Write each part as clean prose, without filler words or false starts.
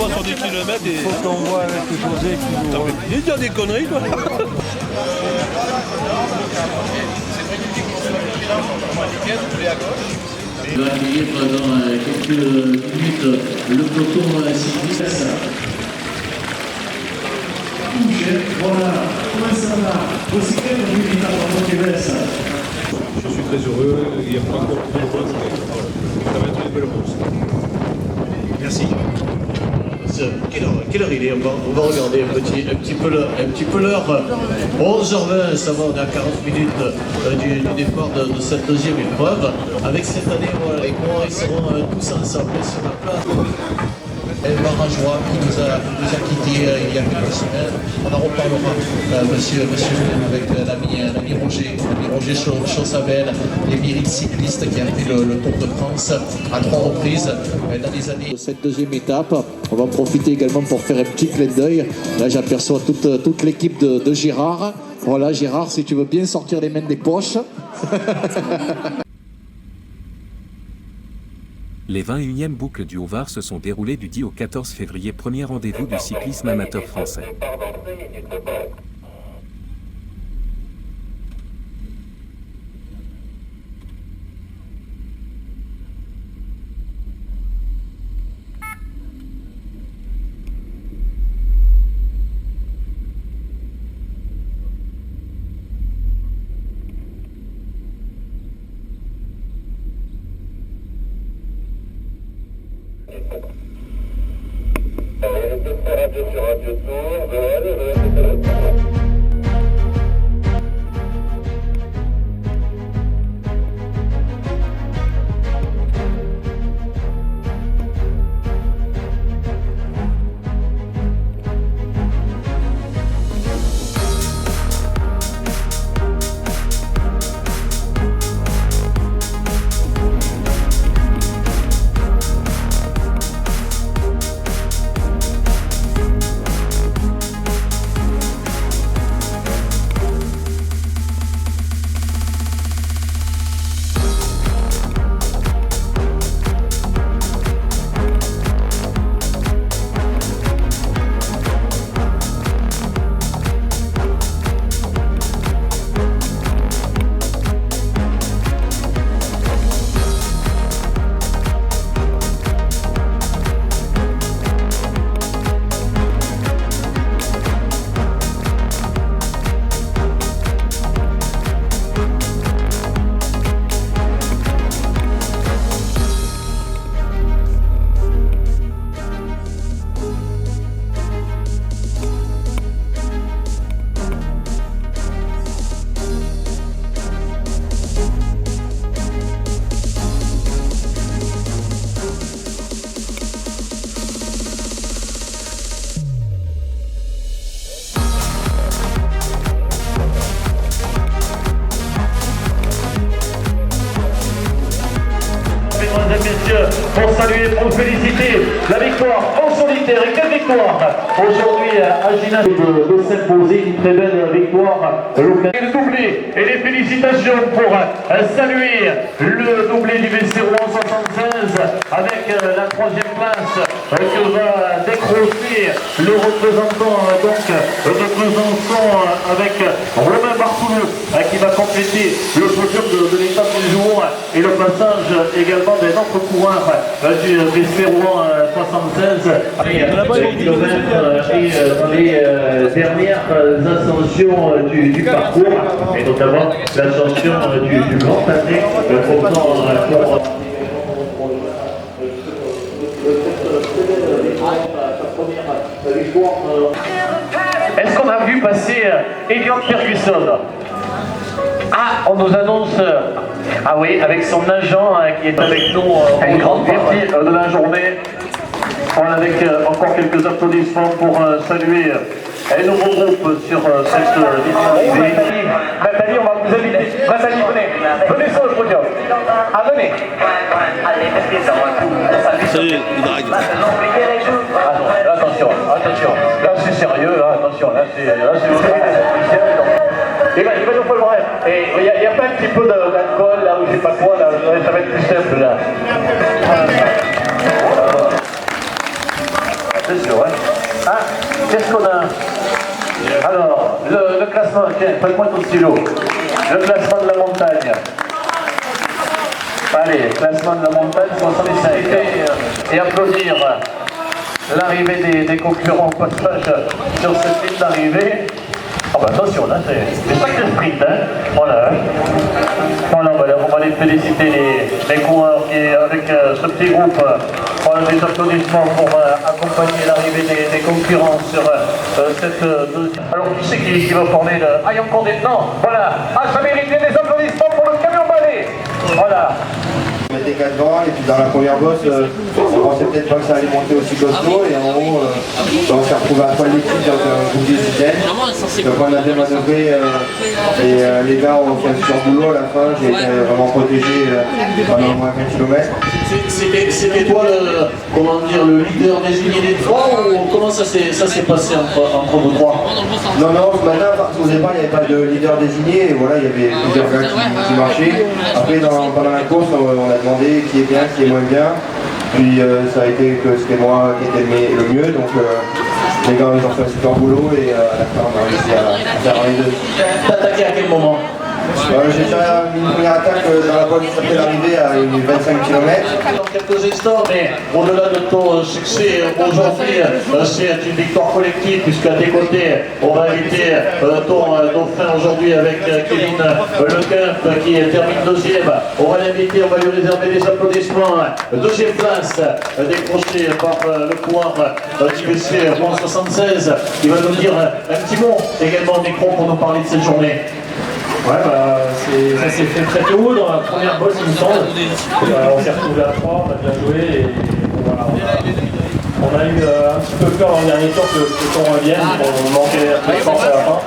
fois sur des kilomètres et... Faut qu'on voit avec José qui nous... Il dit des conneries, toi. On va accueillir dans quelques minutes le peloton cycliste. Voilà, comment ça va? Aussi bien que vous dites à Je suis très heureux, il y a pas encore trop de course, mais ça va être une belle course. Merci. Quelle heure il est? On va regarder un petit peu l'heure. 11h20, ça va, on est à 40 minutes du départ de cette deuxième épreuve. Avec cette année, voilà, les coureurs ils seront tous ensemble sur la place. Barajois qui nous a quittés il y a quelques semaines. On en reparlera, monsieur avec l'ami Roger Chaussabel, l'émérite cycliste qui a fait le Tour de France à 3 reprises dans les années de cette deuxième étape. On va en profiter également pour faire un petit clin d'œil. Là, j'aperçois toute l'équipe de Gérard. Voilà, Gérard, si tu veux bien sortir les mains des poches. Les 21e boucles du Haut-Var se sont déroulées du 10 au 14 février, premier rendez-vous du cyclisme amateur français. Sur Radio Tour, pour saluer, pour féliciter la victoire en solitaire. Et quelle victoire aujourd'hui à Gina de s'imposer, une très belle victoire locale. Le doublé et les félicitations pour saluer le doublé du VC Rouen 76 avec la troisième place que va décrocher le représentant donc de Besançon avec Romain Bartoulou qui va compléter le podium de l'étape du jour et le passage également des autres coureurs du VC Rouen 76 et dans les dernières ascensions du parcours et notamment l'ascension du Grand Année pourtant Est-ce qu'on a vu passer Elliott Ferguson? Ah, on nous annonce, ah oui, avec son agent qui est avec nous en grande partie de la journée. Avec encore quelques applaudissements pour saluer un nouveau groupe sur cette ligne. Nathalie, on va vous inviter. Nathalie, venez sur le podium. Ah, venez. Salut, il drague. Attention, là c'est sérieux, là, attention, là c'est il va nous falloir. Et il y a pas un petit peu d'alcool là ou je sais pas quoi, là, ça va être plus simple là. c'est sûr. Hein. Ah, qu'est-ce qu'on a? Alors, le classement, tiens, prête-moi ton stylo. Le classement de la montagne. Allez, classement de la montagne, 65. Et applaudir l'arrivée des concurrents au passage sur cette ligne d'arrivée. Ah bah attention, là, c'est pas que le sprint, hein. Voilà. Voilà, on va les féliciter les coureurs qui, avec ce petit groupe, des applaudissements pour accompagner l'arrivée des concurrents sur cette deuxième. Alors, qui c'est qui va former le... Ah, il y a encore des... Non, voilà. Ah, ça méritait des applaudissements pour le camion balai. Voilà. On mettait 4 devant et puis dans la première bosse, on pensait peut-être pas que ça allait monter aussi costaud et en haut, on s'est retrouvé à poil d'équipe dans un groupe d'hydrogène. Donc on a démanœuvré et les gars ont fait un super boulot à la fin, j'ai été vraiment protégé pendant au moins 20 km. C'était toi le leader désigné des trois ou comment ça s'est passé entre vous trois? Non, ce matin, au départ, il n'y avait pas de leader désigné et voilà, il y avait plusieurs gars qui marchaient. Après, pendant la course, on a demandé qui est bien, qui est moins bien. Puis ça a été que c'était moi qui était le mieux, donc les gars ils ont fait un super boulot et à la fin on a réussi à faire les deux. T'as attaqué à quel moment? J'ai déjà mis une première attaque dans la boîte qui s'appelle l'arrivée à une 25 km. Dans quelques instants, mais au-delà de ton succès aujourd'hui, c'est une victoire collective puisqu'à tes côtés, on va inviter ton dauphin aujourd'hui avec Kevin Lecump qui termine deuxième. On va l'inviter, on va lui réserver des applaudissements. Deuxième place décrochée par le coureur qui fait 76 qui va nous dire un petit mot également au micro pour nous parler de cette journée. Ouais, ça s'est fait très tôt dans la première bosse, il me semble. On s'est retrouvé à 3, on a bien joué et voilà, on a eu un petit peu peur dans le dernier tour que le peloton revienne, on manquait un peu de force à la fin.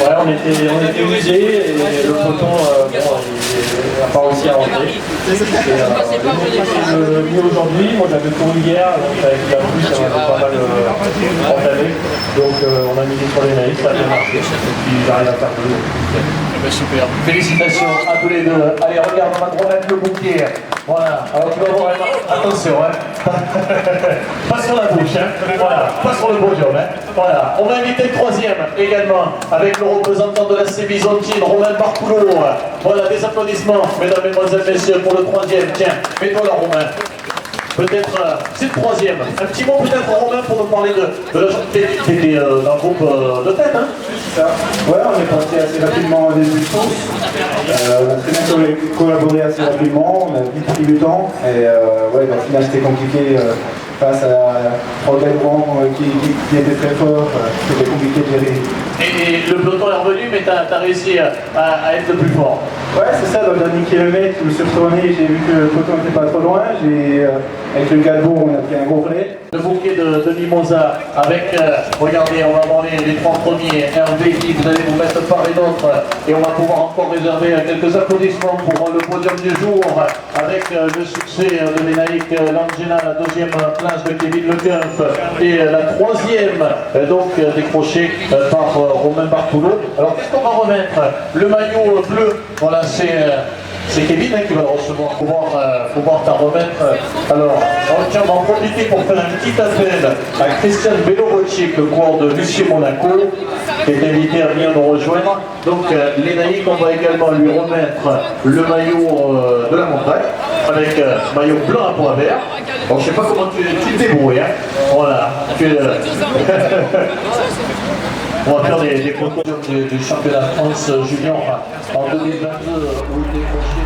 Ouais, on était usés et le peloton n'a pas réussi à rentrer. Le mieux aujourd'hui, moi j'avais couru hier, donc avec la pluie ça m'avait pas mal entamé. Donc on a misé sur les naïfs, ça a bien marché. Et puis j'arrive à faire deux. Super. Félicitations à tous les deux. Allez, regarde, on va te remettre le bouquet. Voilà. Alors tu vas voir, attention, hein. Pas sur la bouche, hein. Voilà. Pas sur le podium, hein. Voilà. On va inviter le troisième également avec le représentant de la C-Byzantine, Romain Barcoulot. Voilà, des applaudissements, mesdames, mesdemoiselles, messieurs, pour le troisième. Tiens, mets-toi là, Romain. Peut-être, c'est le troisième. Un petit mot peut-être, Romain, pour nous parler de la journée. T'étais dans le groupe de tête, hein? Ça. Ouais, on est parti assez rapidement au début de course. On a très bien collaboré assez rapidement, on a vite pris du temps. Et ouais, au final c'était compliqué face à trois gars qui étaient très forts. C'était compliqué de gérer. Et le peloton est revenu, mais t'as réussi à être le plus fort. Ouais, c'est ça, dans le dernier kilomètre, je me suis retourné, j'ai vu que le peloton n'était pas trop loin. Avec le galbo, on a pris un gros relais. Le bouquet de Mimosa avec, regardez, on va avoir les trois premiers, Hervé qui vous allez vous mettre par et d'autres et on va pouvoir encore réserver quelques applaudissements pour le podium du jour avec le succès de l'Enaïc Langena, la deuxième place de Kevin Lecump et la troisième donc décrochée par Romain Barcoulot. Alors qu'est-ce qu'on va remettre? Le maillot bleu, voilà, c'est Kevin qui va le recevoir, pouvoir t'en remettre. Alors, on va en profiter pour faire un petit appel à Christian Belorocic, le coureur de Lucien Monaco, qui est invité à venir nous rejoindre. Donc, l'Enaïc, on va également lui remettre le maillot de la montagne, avec maillot blanc à pois vert. Bon, je ne sais pas comment tu te débrouilles, hein. Voilà. On va faire des photos du championnat de France junior en 2022 où il est décroché.